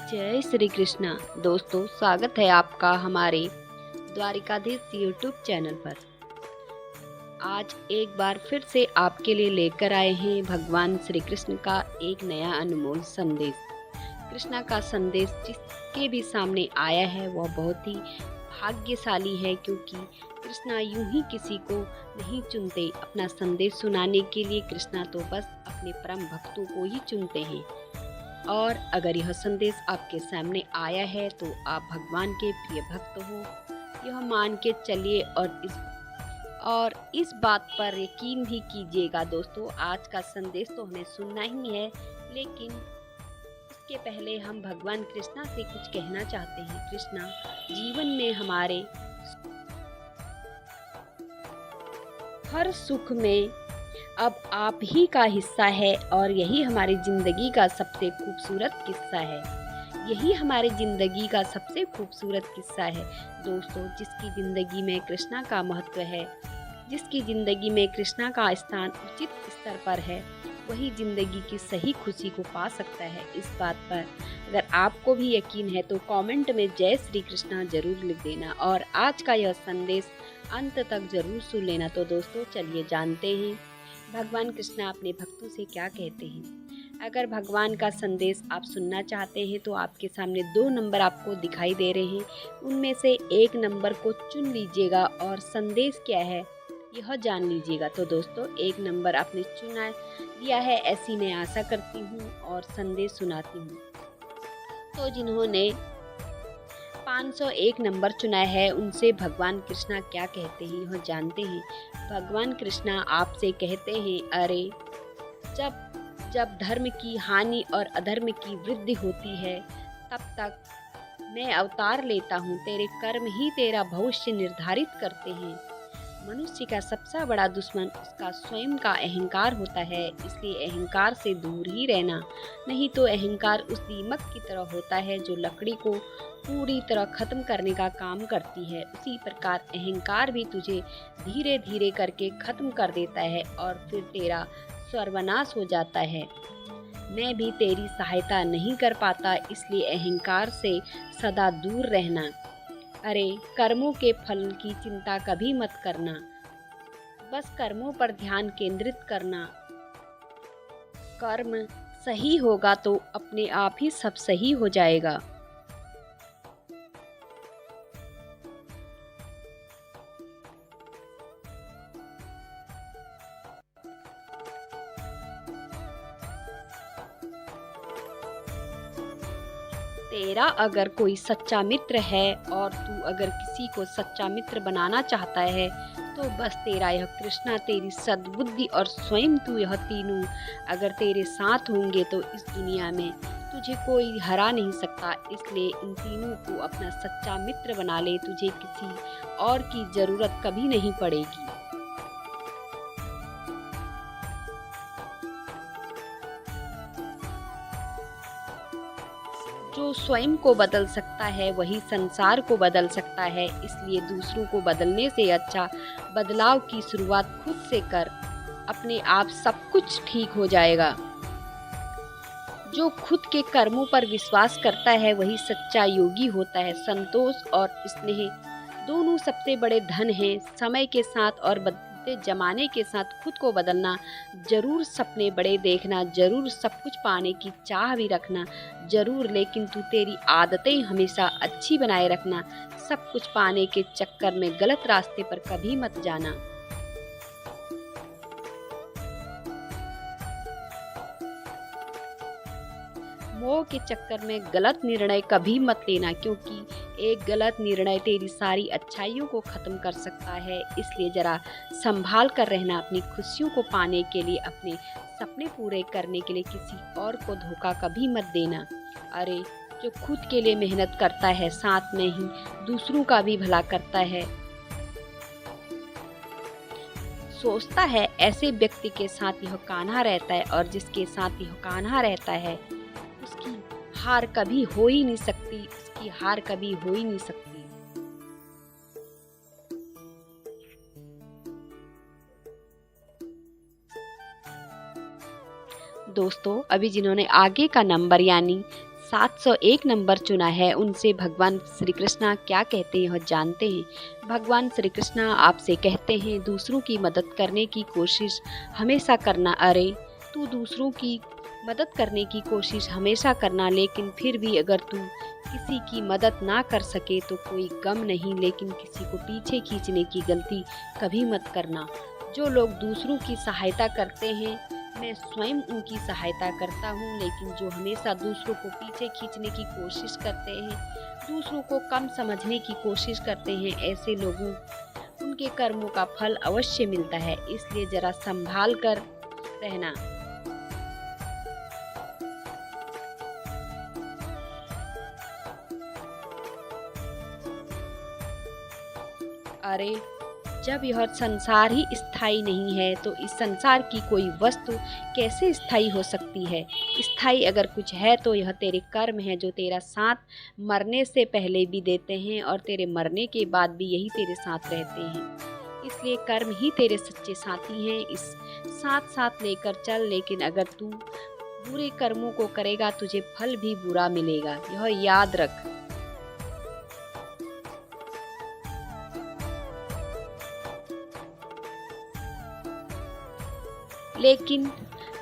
जय श्री कृष्णा। दोस्तों, स्वागत है आपका हमारे द्वारिकाधीश यूट्यूब चैनल पर। आज एक बार फिर से आपके लिए लेकर आए हैं भगवान श्री कृष्ण का एक नया अनमोल संदेश। कृष्णा का संदेश जिसके भी सामने आया है वह बहुत ही भाग्यशाली है, क्योंकि कृष्णा यूं ही किसी को नहीं चुनते अपना संदेश सुनाने के लिए। कृष्णा तो बस अपने परम भक्तों को ही चुनते हैं। और अगर यह संदेश आपके सामने आया है तो आप भगवान के प्रिय भक्त हो, यह मान के चलिए और इस बात पर यकीन भी कीजिएगा। दोस्तों, आज का संदेश तो हमें सुनना ही है, लेकिन उसके पहले हम भगवान कृष्णा से कुछ कहना चाहते हैं। कृष्णा जीवन में हमारे हर सुख में अब आप ही का हिस्सा है, और यही हमारी जिंदगी का सबसे खूबसूरत किस्सा है। यही हमारी जिंदगी का सबसे खूबसूरत किस्सा है। दोस्तों, जिसकी जिंदगी में कृष्णा का महत्व है, जिसकी जिंदगी में कृष्णा का स्थान उचित स्तर पर है, वही जिंदगी की सही खुशी को पा सकता है। इस बात पर अगर आपको भी यकीन है तो कमेंट में जय श्री कृष्णा जरूर लिख देना, और आज का यह संदेश अंत तक जरूर सुन लेना। तो दोस्तों, चलिए जानते हैं भगवान कृष्णा अपने भक्तों से क्या कहते हैं। अगर भगवान का संदेश आप सुनना चाहते हैं तो आपके सामने 2 नंबर आपको दिखाई दे रहे हैं, उनमें से एक नंबर को चुन लीजिएगा और संदेश क्या है यह जान लीजिएगा। तो दोस्तों, एक नंबर आपने चुना दिया है, ऐसी मैं आशा करती हूँ और संदेश सुनाती हूँ। तो जिन्होंने 501 नंबर चुना है, उनसे भगवान कृष्णा क्या कहते हैं यह जानते हैं। भगवान कृष्णा आपसे कहते हैं, अरे जब जब धर्म की हानि और अधर्म की वृद्धि होती है, तब तक मैं अवतार लेता हूँ। तेरे कर्म ही तेरा भविष्य निर्धारित करते हैं। मनुष्य का सबसे बड़ा दुश्मन उसका स्वयं का अहंकार होता है, इसलिए अहंकार से दूर ही रहना, नहीं तो अहंकार उस दीमक की तरह होता है जो लकड़ी को पूरी तरह खत्म करने का काम करती है। उसी प्रकार अहंकार भी तुझे धीरे धीरे करके खत्म कर देता है और फिर तेरा सर्वनाश हो जाता है। मैं भी तेरी सहायता नहीं कर पाता, इसलिए अहंकार से सदा दूर रहना। अरे कर्मों के फल की चिंता कभी मत करना, बस कर्मों पर ध्यान केंद्रित करना। कर्म सही होगा तो अपने आप ही सब सही हो जाएगा। तेरा अगर कोई सच्चा मित्र है और तू अगर किसी को सच्चा मित्र बनाना चाहता है, तो बस तेरा यह कृष्णा, तेरी सद्बुद्धि और स्वयं तू, यह तीनों अगर तेरे साथ होंगे तो इस दुनिया में तुझे कोई हरा नहीं सकता। इसलिए इन तीनों को अपना सच्चा मित्र बना ले, तुझे किसी और की जरूरत कभी नहीं पड़ेगी। जो स्वयं को बदल सकता है वही संसार को बदल सकता है, इसलिए दूसरों को बदलने से अच्छा बदलाव की शुरुआत खुद से कर, अपने आप सब कुछ ठीक हो जाएगा। जो खुद के कर्मों पर विश्वास करता है वही सच्चा योगी होता है। संतोष और स्नेह दोनों सबसे बड़े धन हैं। समय के साथ और बदलते जमाने के साथ खुद को बदलना, जरूर सपने बड़े देखना, जरूर सब कुछ पाने की चाह भी रखना जरूर, लेकिन तू तेरी आदतें हमेशा अच्छी बनाए रखना। सब कुछ पाने के चक्कर में गलत रास्ते पर कभी मत जाना। मोह के चक्कर में गलत निर्णय कभी मत लेना, क्योंकि एक गलत निर्णय तेरी सारी अच्छाइयों को खत्म कर सकता है। इसलिए जरा संभाल कर रहना। अपनी खुशियों को पाने के लिए, अपने सपने पूरे करने के लिए किसी और को धोखा कभी मत देना। अरे जो खुद के लिए मेहनत करता है, साथ में ही दूसरों का भी भला करता है, सोचता है ऐसे व्यक्ति के साथ यह कान्हा रहता है, और जिसके साथ यह कान्हा रहता है उसकी हार कभी हो ही नहीं सकती, उसकी हार कभी हो ही नहीं सकती। दोस्तों, अभी जिन्होंने आगे का नंबर यानी 701 नंबर चुना है उनसे भगवान श्री कृष्णा क्या कहते हैं और जानते हैं। भगवान श्री कृष्णा आपसे कहते हैं दूसरों की मदद करने की कोशिश हमेशा करना। अरे तू दूसरों की मदद करने की कोशिश हमेशा करना, लेकिन फिर भी अगर तू किसी की मदद ना कर सके तो कोई गम नहीं, लेकिन किसी को पीछे खींचने की गलती कभी मत करना। जो लोग दूसरों की सहायता करते हैं मैं स्वयं उनकी सहायता करता हूँ, लेकिन जो हमेशा दूसरों को पीछे खींचने की कोशिश करते हैं, दूसरों को कम समझने की कोशिश करते हैं, ऐसे लोगों उनके कर्मों का फल अवश्य मिलता है। इसलिए जरा संभाल कर रहना। अरे जब यह संसार ही स्थायी नहीं है तो इस संसार की कोई वस्तु कैसे स्थायी हो सकती है। स्थायी अगर कुछ है तो यह तेरे कर्म है जो तेरा साथ मरने से पहले भी देते हैं और तेरे मरने के बाद भी यही तेरे साथ रहते हैं। इसलिए कर्म ही तेरे सच्चे साथी हैं। इस साथ साथ लेकर चल, लेकिन अगर तू बुरे कर्मों को करेगा तुझे फल भी बुरा मिलेगा, यह याद रख। लेकिन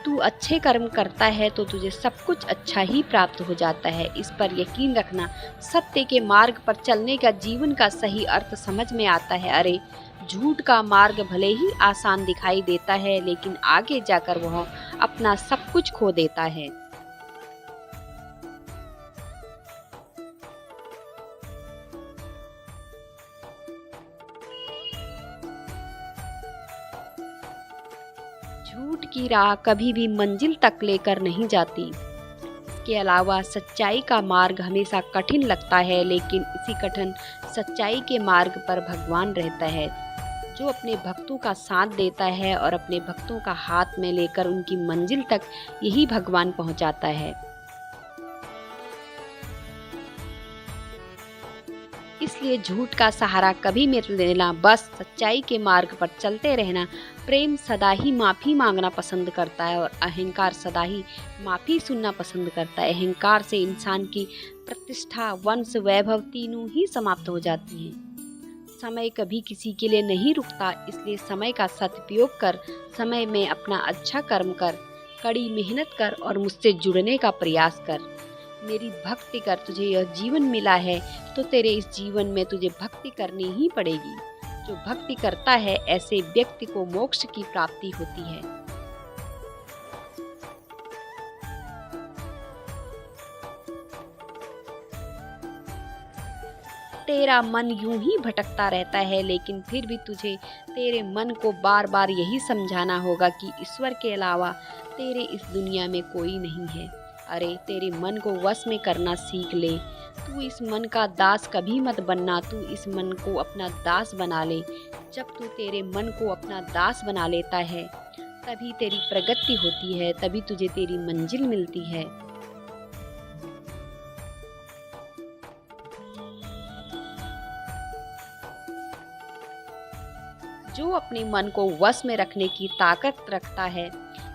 तू अच्छे कर्म करता है तो तुझे सब कुछ अच्छा ही प्राप्त हो जाता है, इस पर यकीन रखना। सत्य के मार्ग पर चलने का जीवन का सही अर्थ समझ में आता है। अरे झूठ का मार्ग भले ही आसान दिखाई देता है, लेकिन आगे जाकर वह अपना सब कुछ खो देता है। झूठ की राह कभी भी मंजिल तक लेकर नहीं जाती। इसके अलावा सच्चाई का मार्ग हमेशा कठिन लगता है, लेकिन इसी कठिन सच्चाई के मार्ग पर भगवान रहता है, जो अपने भक्तों का साथ देता है और अपने भक्तों का हाथ में लेकर उनकी मंजिल तक यही भगवान पहुंचाता है। इसलिए झूठ का सहारा कभी मत लेना, बस सच्चाई के मार्ग पर चलते रहना। प्रेम सदा ही माफ़ी मांगना पसंद करता है और अहंकार सदा ही माफ़ी सुनना पसंद करता है। अहंकार से इंसान की प्रतिष्ठा, वंश, वैभव तीनों ही समाप्त हो जाती हैं। समय कभी किसी के लिए नहीं रुकता, इसलिए समय का सदुपयोग कर, समय में अपना अच्छा कर्म कर, कड़ी मेहनत कर और मुझसे जुड़ने का प्रयास कर। मेरी भक्ति कर, तुझे यह जीवन मिला है तो तेरे इस जीवन में तुझे भक्ति करनी ही पड़ेगी। जो भक्ति करता है ऐसे व्यक्ति को मोक्ष की प्राप्ति होती है। तेरा मन यूं ही भटकता रहता है, लेकिन फिर भी तुझे तेरे मन को बार बार यही समझाना होगा कि ईश्वर के अलावा तेरे इस दुनिया में कोई नहीं है। अरे तेरे मन को वश में करना सीख ले। तू इस मन का दास कभी मत बनना, तू इस मन को अपना दास बना ले। जब तू तेरे मन को अपना दास बना लेता है तभी तेरी प्रगति होती है, तभी तुझे तेरी मंजिल मिलती है। जो अपने मन को वश में रखने की ताकत रखता है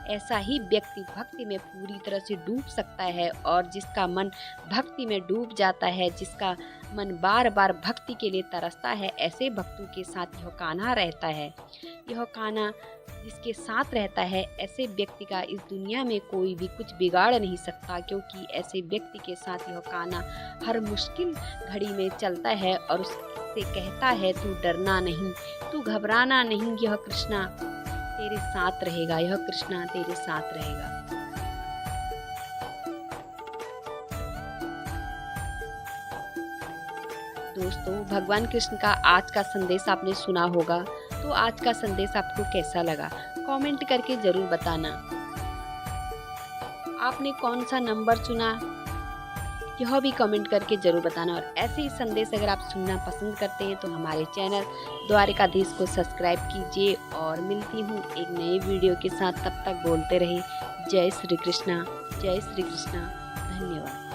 ऐसा ही व्यक्ति भक्ति में पूरी तरह से डूब सकता है, और जिसका मन भक्ति में डूब जाता है, जिसका मन बार बार भक्ति के लिए तरसता है, ऐसे भक्तों के साथ यह कान्हा रहता है। यह कान्हा जिसके साथ रहता है ऐसे व्यक्ति का इस दुनिया में कोई भी कुछ बिगाड़ नहीं सकता, क्योंकि ऐसे व्यक्ति के साथ यह कान्हा हर मुश्किल घड़ी में चलता है और उससे कहता है तू डरना नहीं, तू घबराना नहीं, यह कृष्णा तेरे साथ रहेगा, यह कृष्णा तेरे साथ रहेगा। दोस्तों, भगवान कृष्ण का आज का संदेश आपने सुना होगा, तो आज का संदेश आपको कैसा लगा कमेंट करके जरूर बताना। आपने कौन सा नंबर चुना यह भी कमेंट करके जरूर बताना, और ऐसे ही संदेश अगर आप सुनना पसंद करते हैं तो हमारे चैनल द्वारिकाधीश को सब्सक्राइब कीजिए। और मिलती हूँ एक नए वीडियो के साथ, तब तक बोलते रहे जय श्री कृष्णा, जय श्री कृष्णा। धन्यवाद।